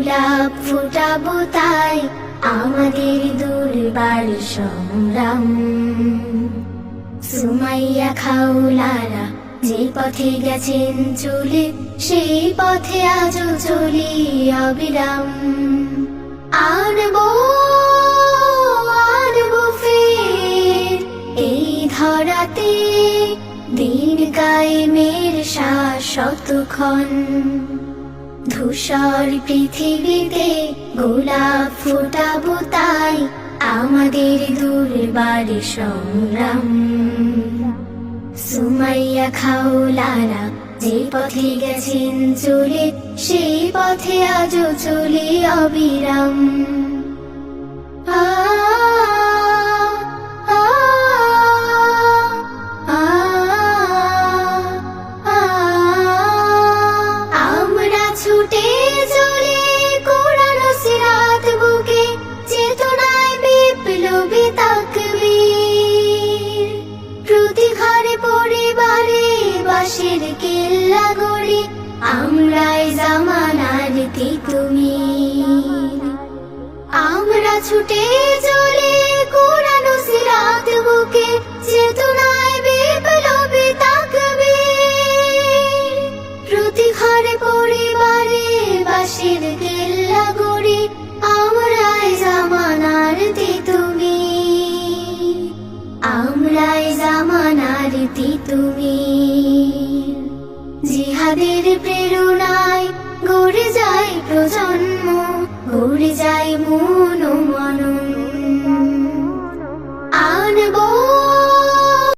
গোলাপ ফুটাবো তাই আমাদের দুর্বার সংগ্রাম। সুমাইয়া খাউলারা যে পথে গেছেন চলে, সেই পথে আজও চলি অবিরাম। আনবো আনবো ফের এই ধরাতে দিন কায়েমের শাশ্বতক্ষণ। ধূসর পৃথিবীতে গোলাপ ফুটাবো তাই আমাদের দুর্বার সংগ্রাম। সুমাইয়া খাউলারা যে পথে গেছেন চলে, সেই পথে আজও চলি অবিরাম। আ আ আ আ আমরা ছুটে চলে কোরআন সিরাত বুকে, চেতনায় বিপ্লবী তাকবীর। প্রতি ঘরে পরিবারে বাঁশের কেল্লা গড়ি, আমরাই জামানার তিতুমির। আমরা ছুটে চলে কোরআন সিরাত বুকে, চেতনায় বিপ্লবী তাকবীর। প্রতি ঘরে পরিবারে বাঁশের কেল্লা গড়ি, আমরাই জামানার তিতুমির। আমরাই জামানার তিতুমির। জিহাদের প্রেরণায় গড়ে যায় প্রজন্ম, গড়ে যায় মন ও মনন।